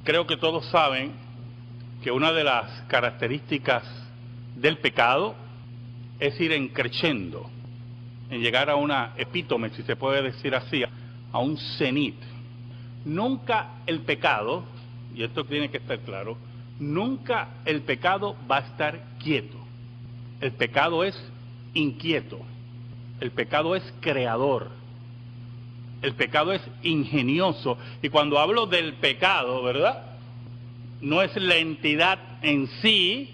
Creo que todos saben que una de las características del pecado es ir en creciendo, en llegar a una epítome, si se puede decir así, a un cenit. Nunca el pecado, y esto tiene que estar claro, nunca el pecado va a estar quieto. El pecado es inquieto, el pecado es creador, el pecado es ingenioso. Y cuando hablo del pecado, ¿verdad?, no es la entidad en sí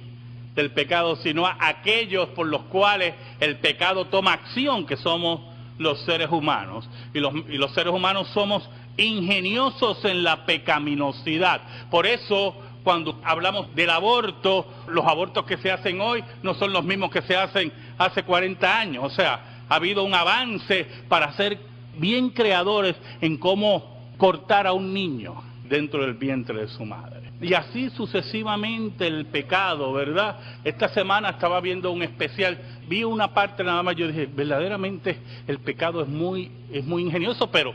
del pecado, sino a aquellos por los cuales el pecado toma acción, que somos los seres humanos. Y los seres humanos somos ingeniosos en la pecaminosidad. Por eso, cuando hablamos del aborto, los abortos que se hacen hoy no son los mismos que se hacen hace 40 años. O sea, ha habido un avance para ser bien creadores en cómo cortar a un niño dentro del vientre de su madre. Y así sucesivamente el pecado, ¿verdad? Esta semana estaba viendo un especial, vi una parte nada más, yo dije, verdaderamente el pecado es muy ingenioso, pero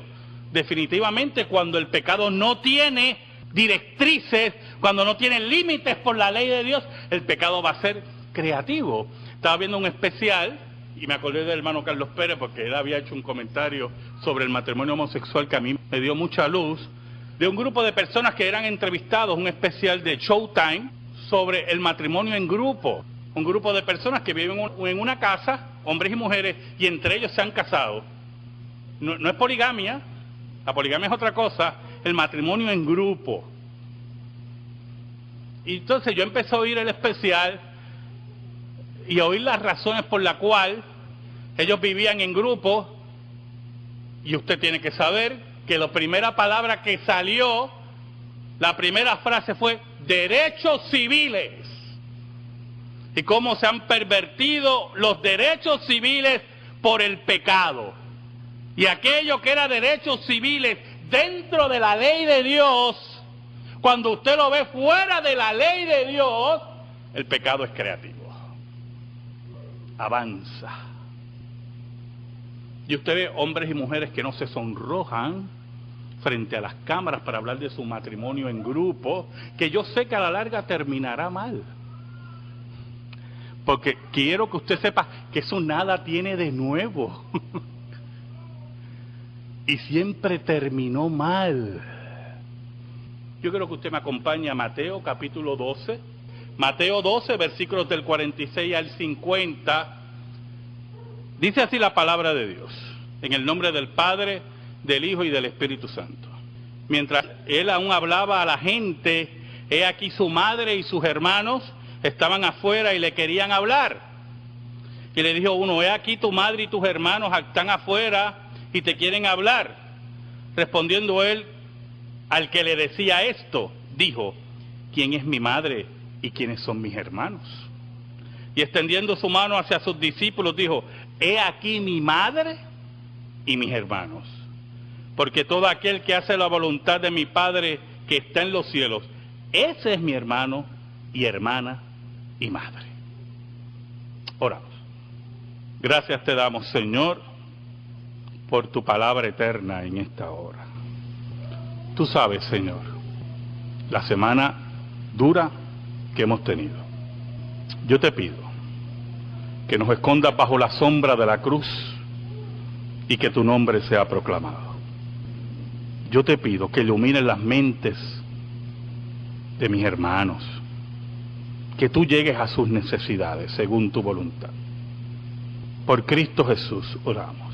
definitivamente cuando el pecado no tiene directrices, cuando no tiene límites por la ley de Dios, el pecado va a ser creativo. Estaba viendo un especial y me acordé del hermano Carlos Pérez porque él había hecho un comentario sobre el matrimonio homosexual que a mí me dio mucha luz, de un grupo de personas que eran entrevistados, un especial de Showtime sobre el matrimonio en grupo. Un grupo de personas que viven en una casa, hombres y mujeres, y entre ellos se han casado. No es poligamia, la poligamia es otra cosa, el matrimonio en grupo. Y entonces yo empecé a oír el especial y a oír las razones por las cuales ellos vivían en grupo, y usted tiene que saber que la primera palabra que salió, la primera frase fue derechos civiles. Y cómo se han pervertido los derechos civiles por el pecado. Y aquello que era derechos civiles dentro de la ley de Dios, cuando usted lo ve fuera de la ley de Dios, el pecado es creativo. Avanza. Y usted ve hombres y mujeres que no se sonrojan frente a las cámaras para hablar de su matrimonio en grupo, que yo sé que a la larga terminará mal. Porque quiero que usted sepa que eso nada tiene de nuevo. Y siempre terminó mal. Yo quiero que usted me acompañe a Mateo capítulo 12. Mateo 12, versículos del 46 al 50. Dice así la palabra de Dios, en el nombre del Padre, del Hijo y del Espíritu Santo. Mientras él aún hablaba a la gente, he aquí su madre y sus hermanos estaban afuera y le querían hablar. Y le dijo uno, he aquí tu madre y tus hermanos están afuera y te quieren hablar. Respondiendo él al que le decía esto, dijo, ¿quién es mi madre y quiénes son mis hermanos? Y extendiendo su mano hacia sus discípulos, dijo, he aquí mi madre y mis hermanos. Porque todo aquel que hace la voluntad de mi Padre que está en los cielos, ese es mi hermano y hermana y madre. Oramos. Gracias te damos, Señor, por tu palabra eterna en esta hora. Tú sabes, Señor, la semana dura que hemos tenido. Yo te pido que nos escondas bajo la sombra de la cruz y que tu nombre sea proclamado. Yo te pido que ilumines las mentes de mis hermanos, que tú llegues a sus necesidades según tu voluntad. Por Cristo Jesús oramos.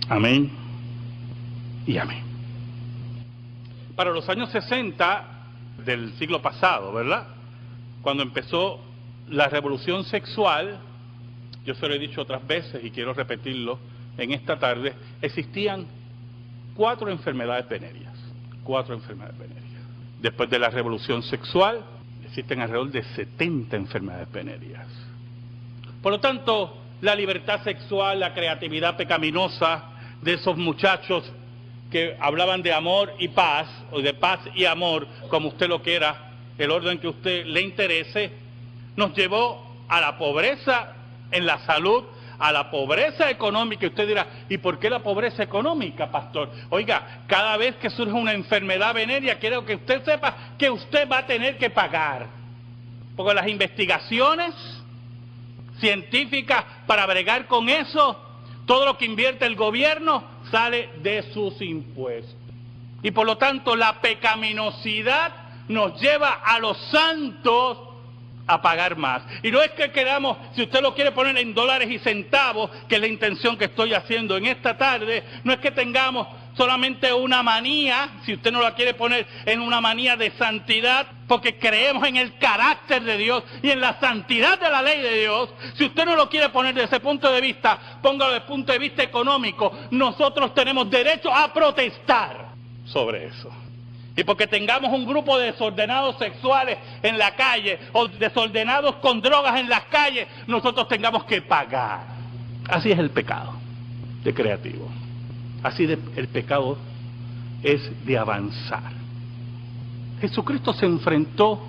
Amén y amén. Para los años 60 del siglo pasado, ¿verdad?, cuando empezó la revolución sexual, yo se lo he dicho otras veces y quiero repetirlo en esta tarde, existían 4 enfermedades venéreas. 4 enfermedades venéreas. Después de la revolución sexual, existen alrededor de 70 enfermedades venéreas. Por lo tanto, la libertad sexual, la creatividad pecaminosa de esos muchachos que hablaban de amor y paz, o de paz y amor, como usted lo quiera, el orden que a usted le interese, nos llevó a la pobreza en la salud, a la pobreza económica. Y usted dirá, ¿y por qué la pobreza económica, pastor? Oiga, cada vez que surge una enfermedad venérea, quiero que usted sepa que usted va a tener que pagar. Porque las investigaciones científicas para bregar con eso, todo lo que invierte el gobierno sale de sus impuestos. Y por lo tanto, la pecaminosidad nos lleva a los santos a pagar más. Y no es que queramos, si usted lo quiere poner en dólares y centavos, que es la intención que estoy haciendo en esta tarde, no es que tengamos solamente una manía, si usted no la quiere poner en una manía de santidad, porque creemos en el carácter de Dios y en la santidad de la ley de Dios. Si usted no lo quiere poner desde ese punto de vista, póngalo desde el punto de vista económico. Nosotros tenemos derecho a protestar sobre eso. Y porque tengamos un grupo de desordenados sexuales en la calle o desordenados con drogas en las calles, nosotros tengamos que pagar. Así es el pecado de creativo. Así el pecado es de avanzar. Jesucristo se enfrentó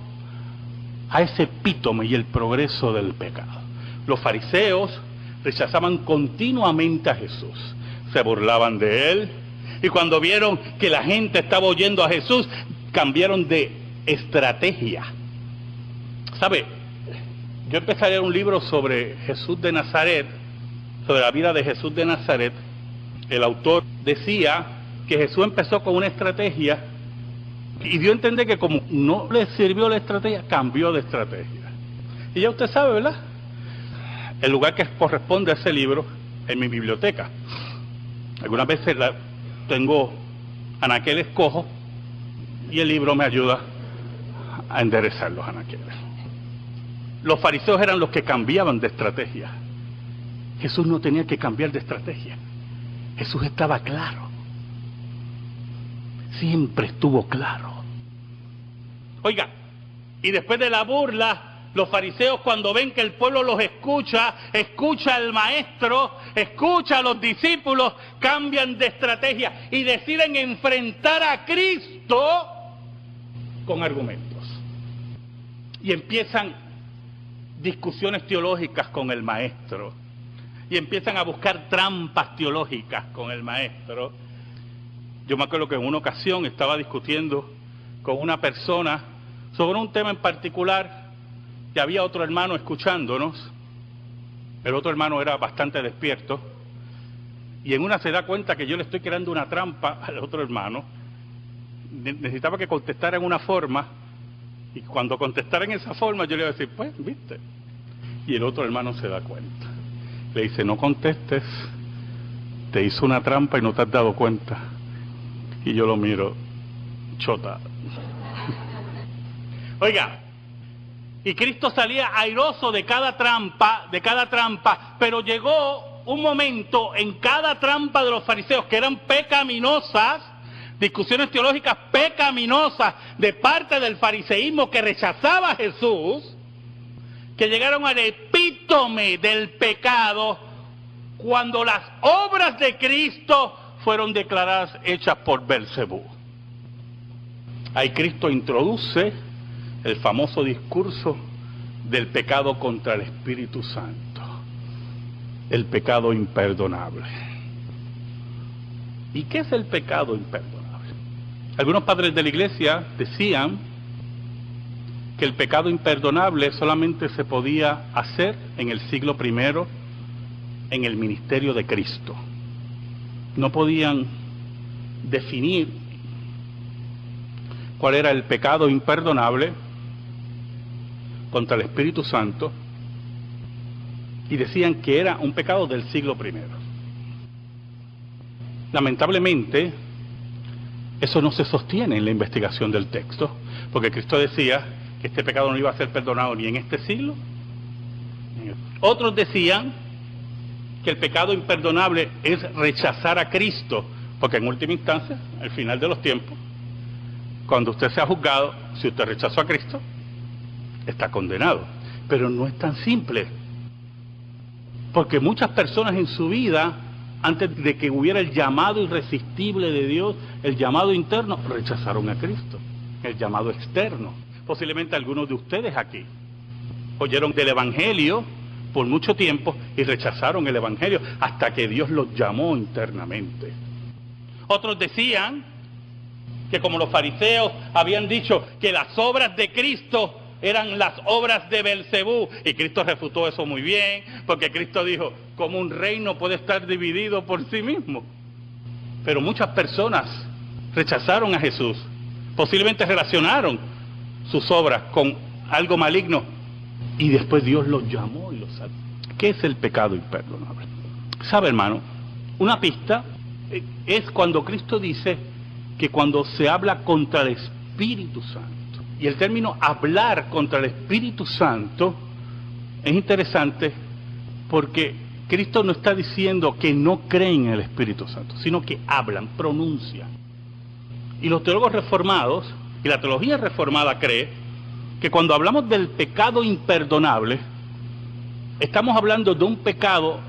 a ese epítome y el progreso del pecado. Los fariseos rechazaban continuamente a Jesús, se burlaban de él. Y cuando vieron que la gente estaba oyendo a Jesús, cambiaron de estrategia. ¿Sabe? Yo empecé a leer un libro sobre Jesús de Nazaret, sobre la vida de Jesús de Nazaret. El autor decía que Jesús empezó con una estrategia y dio a entender que como no le sirvió la estrategia, cambió de estrategia. Y ya usted sabe, ¿verdad? El lugar que corresponde a ese libro es mi biblioteca. Algunas veces tengo anaqueles cojos y el libro me ayuda a enderezar los anaqueles. Los fariseos eran los que cambiaban de estrategia. Jesús no tenía que cambiar de estrategia. Jesús estaba claro. Siempre estuvo claro. Oiga, y después de la burla, los fariseos, cuando ven que el pueblo los escucha al maestro, escucha a los discípulos, cambian de estrategia y deciden enfrentar a Cristo con argumentos. Y empiezan discusiones teológicas con el maestro. Y empiezan a buscar trampas teológicas con el maestro. Yo me acuerdo que en una ocasión estaba discutiendo con una persona sobre un tema en particular, que había otro hermano escuchándonos. El otro hermano era bastante despierto, y en una se da cuenta que yo le estoy creando una trampa al otro hermano. Necesitaba que contestara en una forma, y cuando contestara en esa forma yo le iba a decir, pues, viste. Y el otro hermano se da cuenta. Le dice, no contestes, te hizo una trampa y no te has dado cuenta. Y yo lo miro, chota. Oiga, y Cristo salía airoso de cada trampa, pero llegó un momento en cada trampa de los fariseos que eran pecaminosas, discusiones teológicas pecaminosas de parte del fariseísmo que rechazaba a Jesús, que llegaron al epítome del pecado cuando las obras de Cristo fueron declaradas hechas por Belcebú. Ahí Cristo introduce el famoso discurso del pecado contra el Espíritu Santo, el pecado imperdonable. ¿Y qué es el pecado imperdonable? Algunos padres de la iglesia decían que el pecado imperdonable solamente se podía hacer en el siglo I, en el ministerio de Cristo. No podían definir cuál era el pecado imperdonable contra el Espíritu Santo, y decían que era un pecado del siglo I. Lamentablemente, eso no se sostiene en la investigación del texto, porque Cristo decía que este pecado no iba a ser perdonado ni en este siglo. Otros decían que el pecado imperdonable es rechazar a Cristo, porque en última instancia, al final de los tiempos, cuando usted sea juzgado, si usted rechazó a Cristo, está condenado. Pero no es tan simple, porque muchas personas en su vida, antes de que hubiera el llamado irresistible de Dios, el llamado interno, rechazaron a Cristo. El llamado externo. Posiblemente algunos de ustedes aquí oyeron del Evangelio, por mucho tiempo y rechazaron el evangelio hasta que Dios los llamó internamente. Otros decían que como los fariseos habían dicho que las obras de Cristo eran las obras de Belcebú, y Cristo refutó eso muy bien, porque Cristo dijo, ¿cómo un reino puede estar dividido por sí mismo? Pero muchas personas rechazaron a Jesús, posiblemente relacionaron sus obras con algo maligno, y después Dios los llamó y los salvó. ¿Qué es el pecado imperdonable? ¿Sabe, hermano? Una pista es cuando Cristo dice que cuando se habla contra el Espíritu Santo, y el término hablar contra el Espíritu Santo es interesante porque Cristo no está diciendo que no creen en el Espíritu Santo, sino que hablan, pronuncian. Y los teólogos reformados y la teología reformada cree que cuando hablamos del pecado imperdonable, estamos hablando de un pecado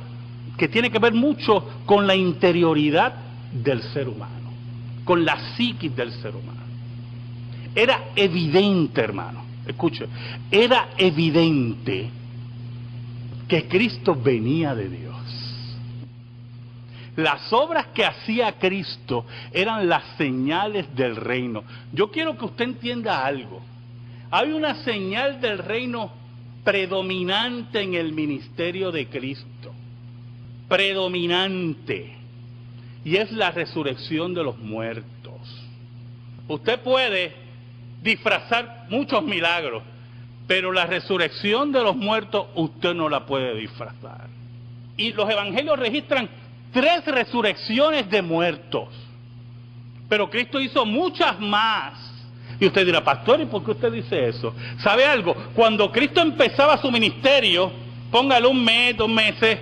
que tiene que ver mucho con la interioridad del ser humano, con la psiquis del ser humano. Era evidente, hermano, escuche, era evidente que Cristo venía de Dios. Las obras que hacía Cristo eran las señales del reino. Yo quiero que usted entienda algo. Hay una señal del reino predominante en el ministerio de Cristo. Predominante. Y es la resurrección de los muertos. Usted puede disfrazar muchos milagros, pero la resurrección de los muertos usted no la puede disfrazar. Y los evangelios registran 3 resurrecciones de muertos, pero Cristo hizo muchas más. Y usted dirá, pastor, ¿y por qué usted dice eso? ¿Sabe algo? Cuando Cristo empezaba su ministerio, póngale 1 mes, 2 meses,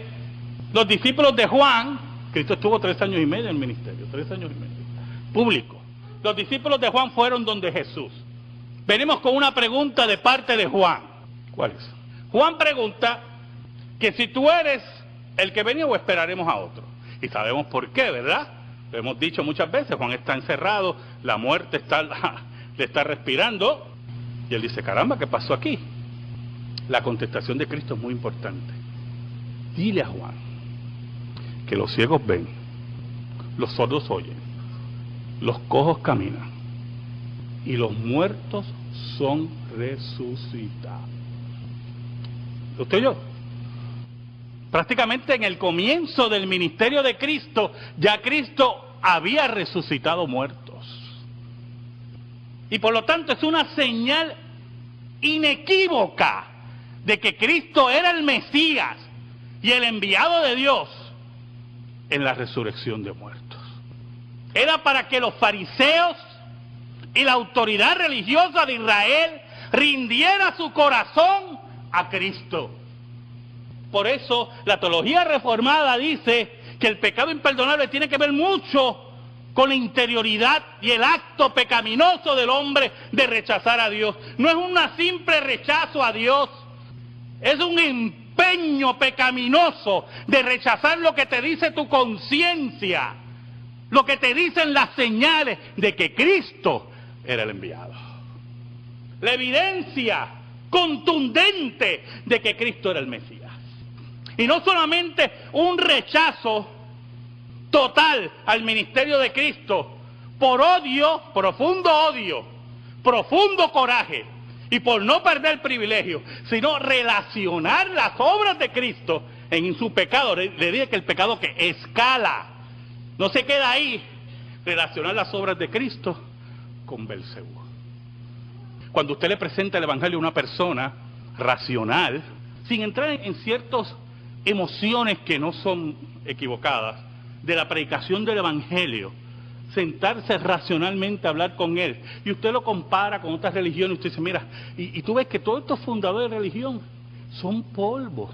los discípulos de Juan, Cristo estuvo 3 años y medio en el ministerio, 3 años y medio, público. Los discípulos de Juan fueron donde Jesús. Venimos con una pregunta de parte de Juan. ¿Cuál es? Juan pregunta que si tú eres el que venía o esperaremos a otro. Y sabemos por qué, ¿verdad? Lo hemos dicho muchas veces, Juan está encerrado, la muerte le está respirando. Y él dice, caramba, ¿qué pasó aquí? La contestación de Cristo es muy importante. Dile a Juan que los ciegos ven, los sordos oyen, los cojos caminan, y los muertos son resucitados. ¿Usted oyó? Prácticamente en el comienzo del ministerio de Cristo, ya Cristo había resucitado muertos. Y por lo tanto es una señal inequívoca de que Cristo era el Mesías y el enviado de Dios en la resurrección de muertos. Era para que los fariseos y la autoridad religiosa de Israel rindiera su corazón a Cristo. Por eso la teología reformada dice que el pecado imperdonable tiene que ver mucho con la interioridad y el acto pecaminoso del hombre de rechazar a Dios. No es un simple rechazo a Dios, es un empeño pecaminoso de rechazar lo que te dice tu conciencia, lo que te dicen las señales de que Cristo era el enviado. La evidencia contundente de que Cristo era el Mesías. Y no solamente un rechazo total al ministerio de Cristo por odio, profundo coraje y por no perder privilegio, sino relacionar las obras de Cristo en su pecado. Le dije que el pecado que escala, no se queda ahí, relacionar las obras de Cristo con Belcebú. Cuando usted le presenta el evangelio a una persona racional, sin entrar en ciertas emociones que no son equivocadas, de la predicación del evangelio, sentarse racionalmente a hablar con él, y usted lo compara con otras religiones, y usted dice, mira, y tú ves que todos estos fundadores de religión son polvo,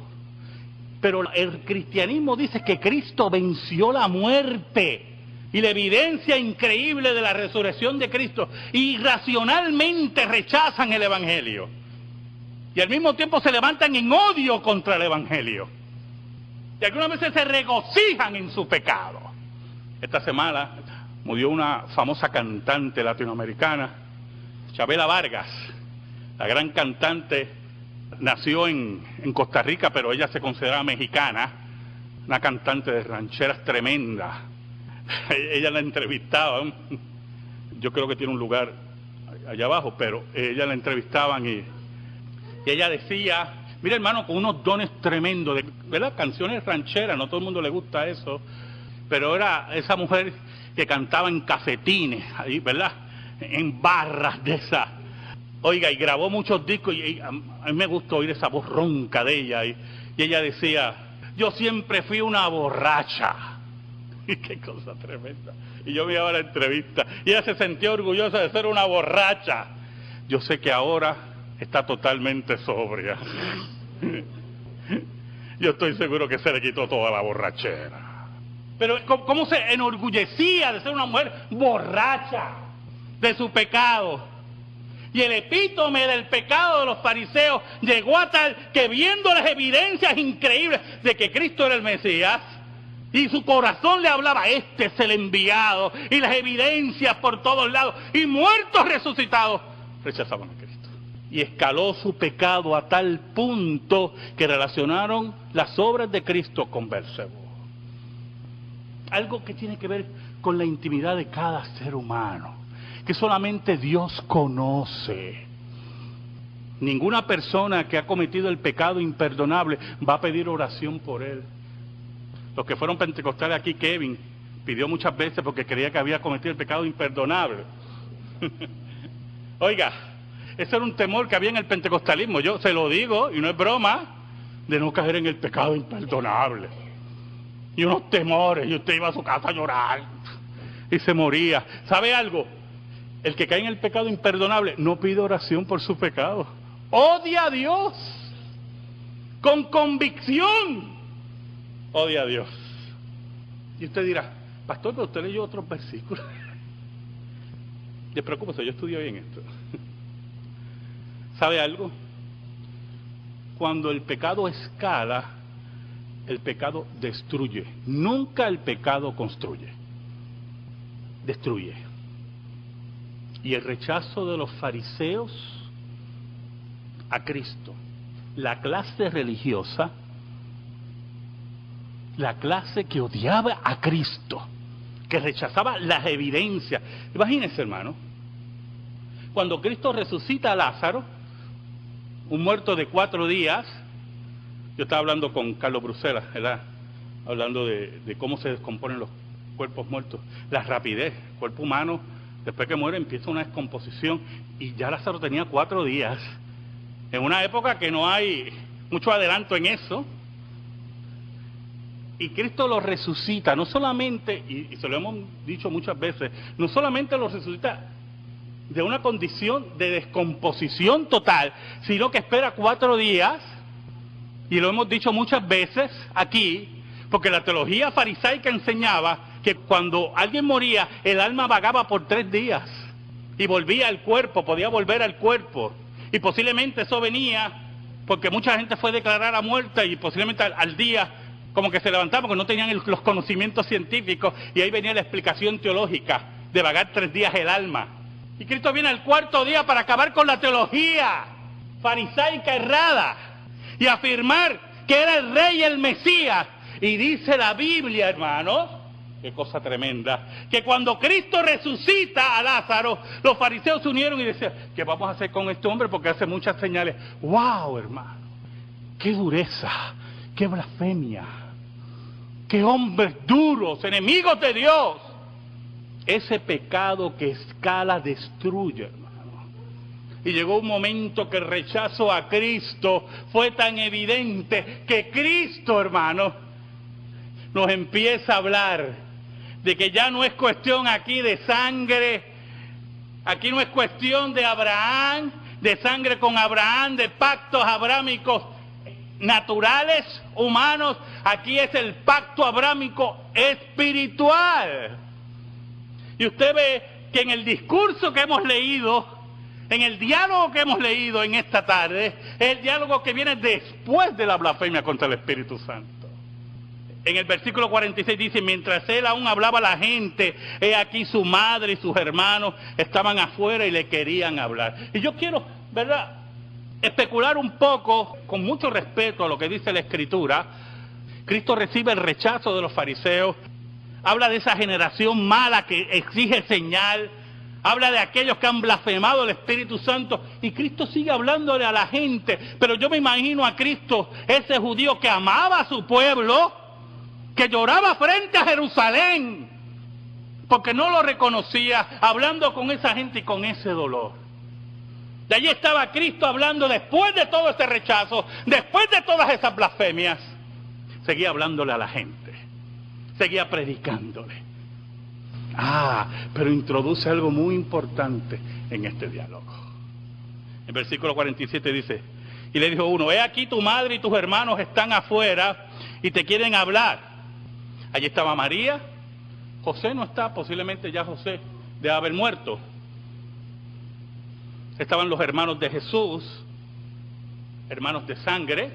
pero el cristianismo dice que Cristo venció la muerte, y la evidencia increíble de la resurrección de Cristo, y racionalmente rechazan el evangelio, y al mismo tiempo se levantan en odio contra el evangelio, y algunas veces se regocijan en su pecado. Esta semana murió una famosa cantante latinoamericana, Chabela Vargas, la gran cantante nació en Costa Rica, pero ella se considera mexicana, una cantante de rancheras tremenda. Ella la entrevistaba, yo creo que tiene un lugar allá abajo, pero ella la entrevistaban y ella decía, mira hermano, con unos dones tremendos, ¿verdad? Canciones rancheras, no todo el mundo le gusta eso, pero era esa mujer que cantaba en cafetines, ahí, ¿verdad? En barras de esas. Oiga, y grabó muchos discos y a mí me gustó oír esa voz ronca de ella y ella decía, yo siempre fui una borracha. Y qué cosa tremenda. Y yo miraba la entrevista y ella se sentía orgullosa de ser una borracha. Yo sé que ahora está totalmente sobria. Yo estoy seguro que se le quitó toda la borrachera. Pero ¿cómo se enorgullecía de ser una mujer borracha de su pecado? Y el epítome del pecado de los fariseos llegó a tal que viendo las evidencias increíbles de que Cristo era el Mesías, y su corazón le hablaba, este es el enviado, y las evidencias por todos lados, y muertos resucitados, rechazaban a Cristo. Y escaló su pecado a tal punto que relacionaron las obras de Cristo con Beelzebú. Algo que tiene que ver con la intimidad de cada ser humano, que solamente Dios conoce. Ninguna persona que ha cometido el pecado imperdonable va a pedir oración por él. Los que fueron pentecostales aquí, Kevin pidió muchas veces porque creía que había cometido el pecado imperdonable. Oiga, ese era un temor que había en el pentecostalismo, yo se lo digo, y no es broma, de no caer en el pecado imperdonable. Y unos temores, y usted iba a su casa a llorar, y se moría. ¿Sabe algo? El que cae en el pecado imperdonable no pide oración por su pecado. Odia a Dios con convicción. Odia a Dios. Y usted dirá, pastor, pero usted leyó otros versículos. Despreocúpese, yo estudio bien esto. ¿Sabe algo? Cuando el pecado escala, el pecado destruye. Nunca el pecado construye. Destruye. Y el rechazo de los fariseos a Cristo, la clase religiosa, la clase que odiaba a Cristo, que rechazaba las evidencias. Imagínense, hermano, cuando Cristo resucita a Lázaro, un muerto de 4 días, yo estaba hablando con Carlos Bruselas, ¿verdad? Hablando de cómo se descomponen los cuerpos muertos, la rapidez, el cuerpo humano, después que muere empieza una descomposición, y ya Lázaro tenía 4 días, en una época que no hay mucho adelanto en eso, y Cristo lo resucita, no solamente, y se lo hemos dicho muchas veces, no solamente lo resucita de una condición de descomposición total, sino que espera 4 días, y lo hemos dicho muchas veces aquí, porque la teología farisaica enseñaba que cuando alguien moría, el alma vagaba por 3 días, y volvía al cuerpo, podía volver al cuerpo, y posiblemente eso venía porque mucha gente fue declarada muerta, y posiblemente al día como que se levantaba porque no tenían los conocimientos científicos, y ahí venía la explicación teológica de vagar 3 días el alma. Y Cristo viene al 4.º día para acabar con la teología farisaica errada y afirmar que era el rey y el Mesías. Y dice la Biblia, hermano, qué cosa tremenda, que cuando Cristo resucita a Lázaro, los fariseos se unieron y decían, ¿qué vamos a hacer con este hombre? Porque hace muchas señales. ¡Wow, hermano! ¡Qué dureza! ¡Qué blasfemia! ¡Qué hombres duros, enemigos de Dios! Ese pecado que escala destruye, hermano. Y llegó un momento que el rechazo a Cristo fue tan evidente que Cristo, hermano, nos empieza a hablar de que ya no es cuestión aquí de sangre, aquí no es cuestión de Abraham, de sangre con Abraham, de pactos abrámicos naturales, humanos. Aquí es el pacto abrámico espiritual. Y usted ve que en el discurso que hemos leído, en el diálogo que hemos leído en esta tarde, es el diálogo que viene después de la blasfemia contra el Espíritu Santo. En el versículo 46 dice, mientras él aún hablaba a la gente, he aquí su madre y sus hermanos estaban afuera y le querían hablar. Y yo quiero, ¿verdad?, especular un poco, con mucho respeto a lo que dice la Escritura, Cristo recibe el rechazo de los fariseos, habla de esa generación mala que exige señal, habla de aquellos que han blasfemado el Espíritu Santo, y Cristo sigue hablándole a la gente. Pero yo me imagino a Cristo, ese judío que amaba a su pueblo, que lloraba frente a Jerusalén, porque no lo reconocía, hablando con esa gente y con ese dolor. De allí estaba Cristo hablando después de todo ese rechazo, después de todas esas blasfemias. Seguía hablándole a la gente, seguía predicándole. Pero introduce algo muy importante en este diálogo. En versículo 47 dice, y le dijo uno, he aquí tu madre y tus hermanos están afuera y te quieren hablar. Allí estaba María, José no está, posiblemente ya José debe haber muerto. Estaban los hermanos de Jesús, hermanos de sangre,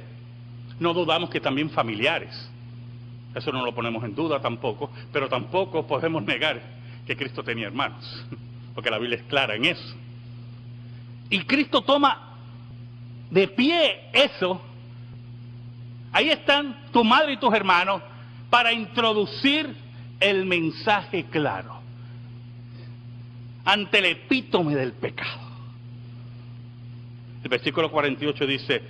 no dudamos que también familiares. Eso no lo ponemos en duda tampoco, pero tampoco podemos negar que Cristo tenía hermanos, porque la Biblia es clara en eso. Y Cristo toma de pie eso, ahí están tu madre y tus hermanos, para introducir el mensaje claro, ante el epítome del pecado. El versículo 48 dice,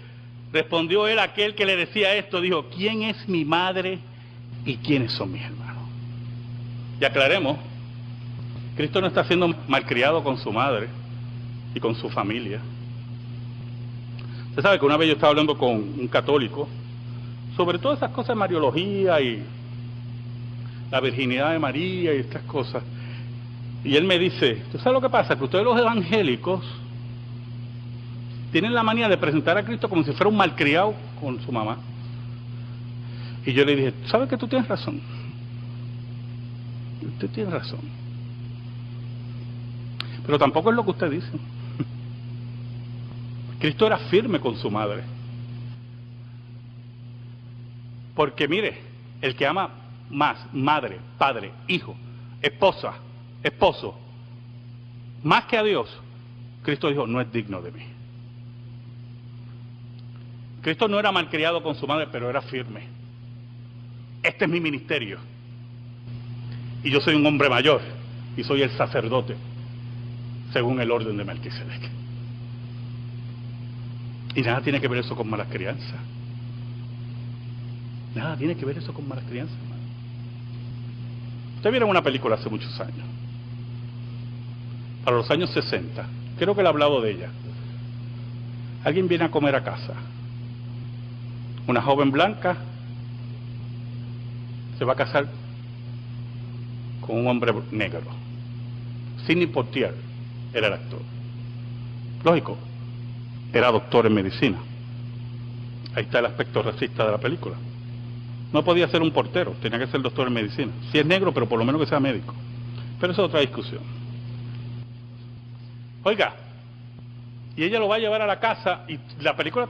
respondió él a aquel que le decía esto, dijo, ¿quién es mi madre y quiénes son mis hermanos? Y aclaremos, Cristo no está siendo malcriado con su madre y con su familia. Usted sabe que una vez yo estaba hablando con un católico sobre todas esas cosas de Mariología y la virginidad de María y estas cosas. Y él me dice, ¿tú sabes lo que pasa? Que ustedes los evangélicos tienen la manía de presentar a Cristo como si fuera un malcriado con su mamá. Y yo le dije, ¿sabes que tú tienes razón? Usted tiene razón. Pero tampoco es lo que usted dice. Cristo era firme con su madre. Porque mire, el que ama más, madre, padre, hijo, esposa, esposo, más que a Dios, Cristo dijo, no es digno de mí. Cristo no era malcriado con su madre, pero era firme. Este es mi ministerio. Y yo soy un hombre mayor, y soy el sacerdote, según el orden de Melquisedec. Y nada tiene que ver eso con malas crianzas. Nada tiene que ver eso con malas crianzas, hermano. Ustedes vieron una película hace muchos años, para los años 60, creo que le he hablado de ella. Alguien viene a comer a casa. Una joven blanca se va a casar con un hombre negro. Sidney Poitier era el actor. Lógico, era doctor en medicina. Ahí está el aspecto racista de la película. No podía ser un portero, tenía que ser doctor en medicina. Si es negro, pero por lo menos que sea médico. Pero eso es otra discusión. Oiga, y ella lo va a llevar a la casa, y la película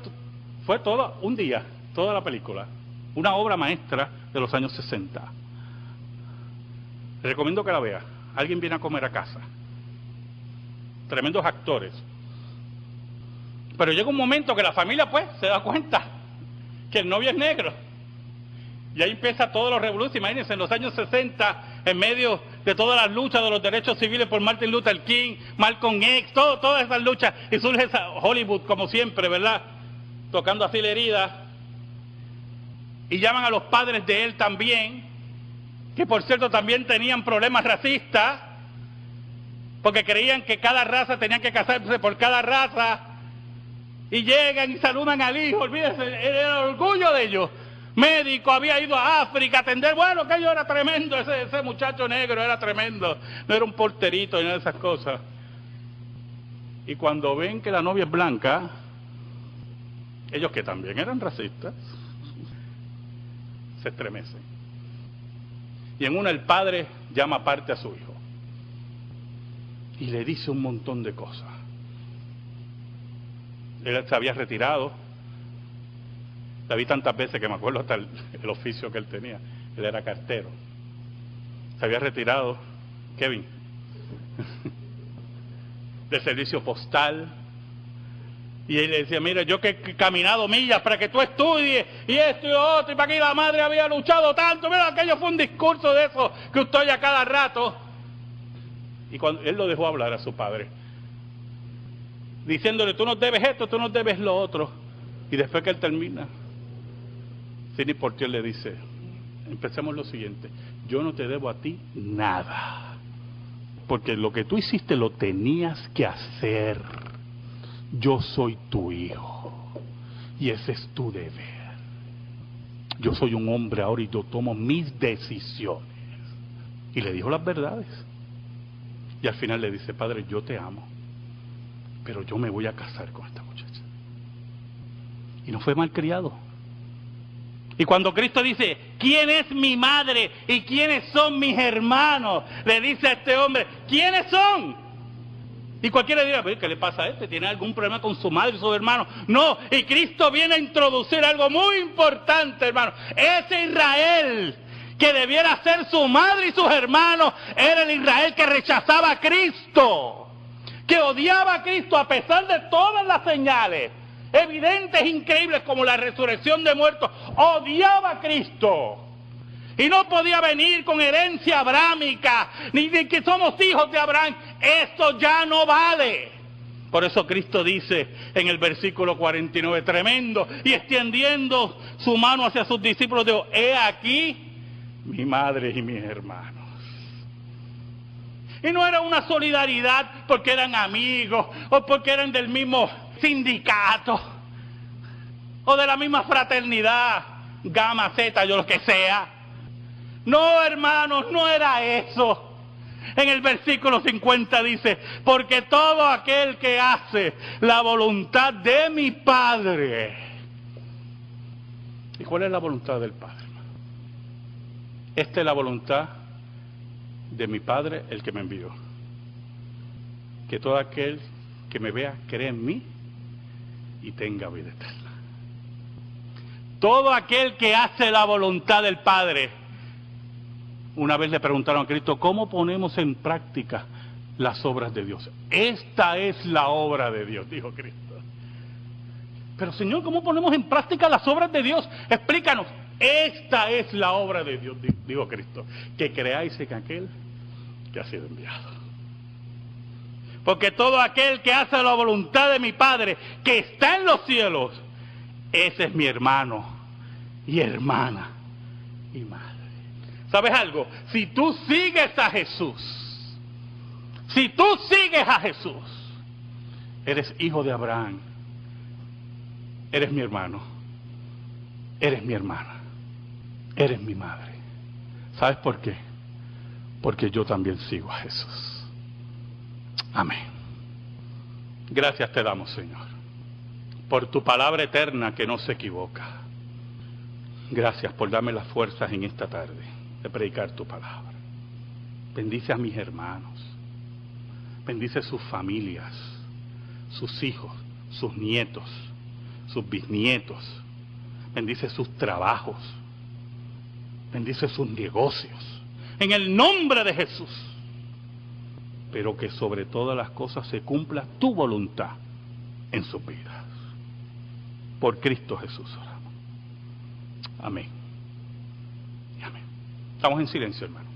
fue toda, un día, toda la película, una obra maestra de los años 60. Le recomiendo que la vea. Alguien viene a comer a casa. Tremendos actores. Pero llega un momento que la familia pues se da cuenta que el novio es negro. Y ahí empieza todos los revoluciones. Imagínense, en los años 60, en medio de todas las luchas de los derechos civiles por Martin Luther King, Malcolm X, todas esas luchas, y surge esa Hollywood como siempre, ¿verdad? Tocando así la herida. Y llaman a los padres de él también, que por cierto también tenían problemas racistas, porque creían que cada raza tenía que casarse por cada raza, y llegan y saludan al hijo, olvídense, era el orgullo de ellos. Médico, había ido a África a atender, bueno, aquello era tremendo, ese muchacho negro era tremendo, no era un porterito ni nada de esas cosas. Y cuando ven que la novia es blanca, ellos que también eran racistas, se estremecen. Y en una el padre llama aparte a su hijo y le dice un montón de cosas. Él se había retirado, la vi tantas veces que me acuerdo hasta el oficio que él tenía. Él era cartero. Se había retirado, Kevin, del servicio postal, Y él le decía, mira, yo que he caminado millas para que tú estudies, y esto y lo otro, y para que la madre había luchado tanto, mira, aquello fue un discurso de eso que usted oye a cada rato. Y cuando él lo dejó hablar a su padre, diciéndole, tú nos debes esto, tú nos debes lo otro. Y después que él termina, Sidney Poitier le dice, empecemos lo siguiente, yo no te debo a ti nada, porque lo que tú hiciste lo tenías que hacer. Yo soy tu hijo y ese es tu deber. Yo soy un hombre ahora y yo tomo mis decisiones. Y le dijo las verdades. Y al final le dice, padre, yo te amo, pero yo me voy a casar con esta muchacha. Y no fue malcriado. Y cuando Cristo dice, ¿quién es mi madre y quiénes son mis hermanos?, le dice a este hombre, ¿quiénes son? Y cualquiera dirá, ¿qué le pasa a este? ¿Tiene algún problema con su madre y sus hermanos? No, y Cristo viene a introducir algo muy importante, hermano. Ese Israel que debiera ser su madre y sus hermanos, era el Israel que rechazaba a Cristo, que odiaba a Cristo a pesar de todas las señales evidentes, increíbles, como la resurrección de muertos. Odiaba a Cristo. Y no podía venir con herencia abrámica, ni de que somos hijos de Abraham. Esto ya no vale. Por eso Cristo dice en el versículo 49, tremendo, y extendiendo su mano hacia sus discípulos, dijo, he aquí mi madre y mis hermanos. Y no era una solidaridad porque eran amigos, o porque eran del mismo sindicato, o de la misma fraternidad, Gamma, Zeta, yo lo que sea. No, hermanos, no era eso. En el versículo 50 dice, porque todo aquel que hace la voluntad de mi Padre. ¿Y cuál es la voluntad del Padre, hermano? Esta es la voluntad de mi Padre, el que me envió. Que todo aquel que me vea cree en mí y tenga vida eterna. Todo aquel que hace la voluntad del Padre. Una vez le preguntaron a Cristo, ¿cómo ponemos en práctica las obras de Dios? Esta es la obra de Dios, dijo Cristo. Pero Señor, ¿cómo ponemos en práctica las obras de Dios? Explícanos. Esta es la obra de Dios, dijo Cristo, que creáis en aquel que ha sido enviado. Porque todo aquel que hace la voluntad de mi Padre, que está en los cielos, ese es mi hermano y hermana y madre. ¿Sabes algo? Si tú sigues a Jesús, eres hijo de Abraham, eres mi hermano, eres mi hermana, eres mi madre. ¿Sabes por qué? Porque yo también sigo a Jesús. Amén. Gracias te damos, Señor, por tu palabra eterna que no se equivoca. Gracias por darme las fuerzas en esta tarde de predicar tu palabra. Bendice a mis hermanos, bendice sus familias, sus hijos, sus nietos, sus bisnietos, bendice sus trabajos, bendice sus negocios, en el nombre de Jesús. Pero que sobre todas las cosas se cumpla tu voluntad en sus vidas. Por Cristo Jesús oramos. Amén. Estamos en silencio, hermano.